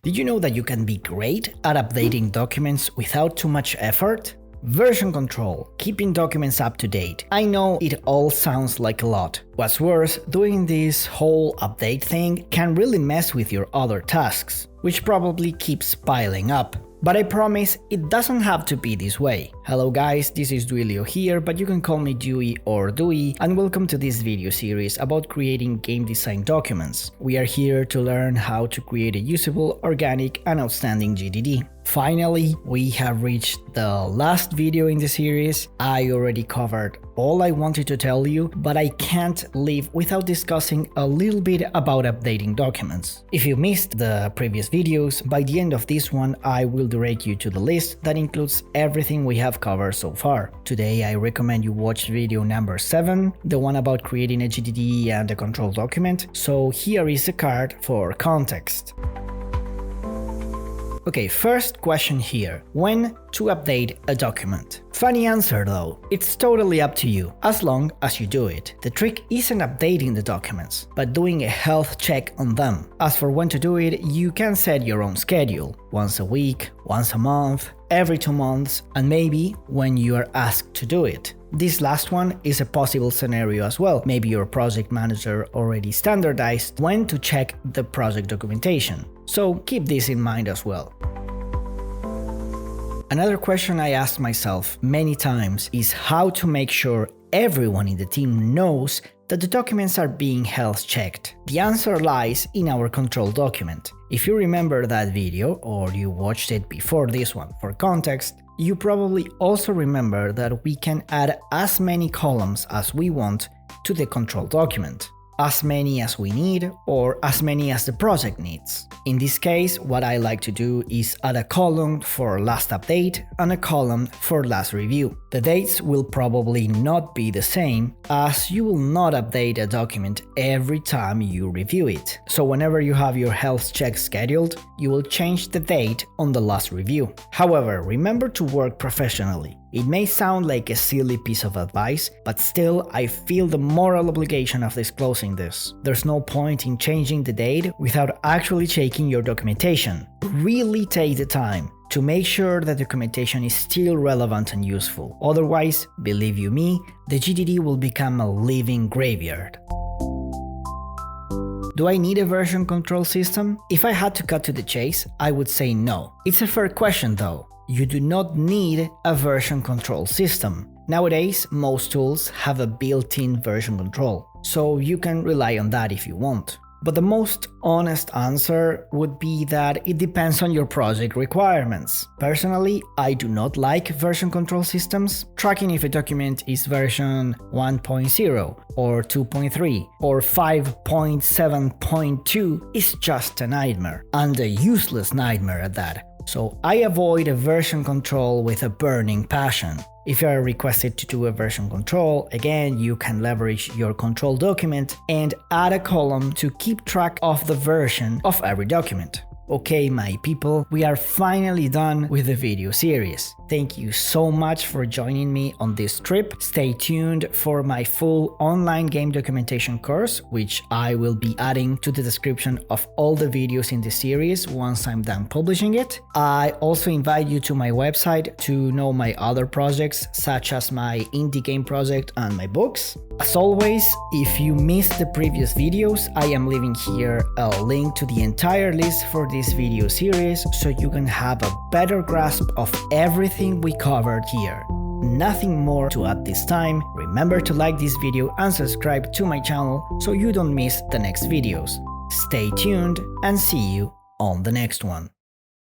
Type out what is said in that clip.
Did you know that you can be great at updating documents without too much effort? Version control, keeping documents up to date. I know it all sounds like a lot. What's worse, doing this whole update thing can really mess with your other tasks, which probably keeps piling up. But I promise it doesn't have to be this way. Hello guys, this is Duilio here, but you can call me Dewey or Dewey, and welcome to this video series about creating game design documents. We are here to learn how to create a usable, organic, and outstanding GDD. Finally, we have reached the last video in the series. I already covered all I wanted to tell you, but I can't leave without discussing a little bit about updating documents. If you missed the previous videos, by the end of this one I will direct you to the list that includes everything we have covered so far. Today I recommend you watch video number 7, the one about creating a GDD and a control document, so here is a card for context. Okay, first question here. When to update a document? Funny answer though, it's totally up to you, as long as you do it. The trick isn't updating the documents, but doing a health check on them. As for when to do it, you can set your own schedule. Once a week, once a month, every 2 months, and maybe when you are asked to do it. This last one is a possible scenario as well. Maybe your project manager already standardized when to check the project documentation. So keep this in mind as well. Another question I asked myself many times is how to make sure everyone in the team knows that the documents are being health checked. The answer lies in our control document. If you remember that video, or you watched it before this one for context, you probably also remember that we can add as many columns as we want to the control document. As many as we need, or as many as the project needs. In this case, what I like to do is add a column for last update and a column for last review. The dates will probably not be the same, as you will not update a document every time you review it. So whenever you have your health check scheduled, you will change the date on the last review. However, remember to work professionally. It may sound like a silly piece of advice, but still I feel the moral obligation of disclosing this. There's no point in changing the date without actually checking your documentation. Really take the time to make sure that documentation is still relevant and useful. Otherwise, believe you me, the GDD will become a living graveyard. Do I need a version control system? If I had to cut to the chase, I would say no. It's a fair question though. You do not need a version control system. Nowadays, most tools have a built-in version control, so you can rely on that if you want. But the most honest answer would be that it depends on your project requirements. Personally, I do not like version control systems. Tracking if a document is version 1.0 or 2.3 or 5.7.2 is just a nightmare, and a useless nightmare at that. So I avoid a version control with a burning passion. If you are requested to do a version control, again, you can leverage your control document and add a column to keep track of the version of every document. Okay, my people, we are finally done with the video series. Thank you so much for joining me on this trip. Stay tuned for my full online game documentation course, which I will be adding to the description of all the videos in the series once I'm done publishing it. I also invite you to my website to know my other projects, such as my indie game project and my books. As always, if you missed the previous videos, I am leaving here a link to the entire list for this video series so you can have a better grasp of everything we covered here. Nothing more to add this time. Remember to like this video and subscribe to my channel so you don't miss the next videos. Stay tuned and see you on the next one.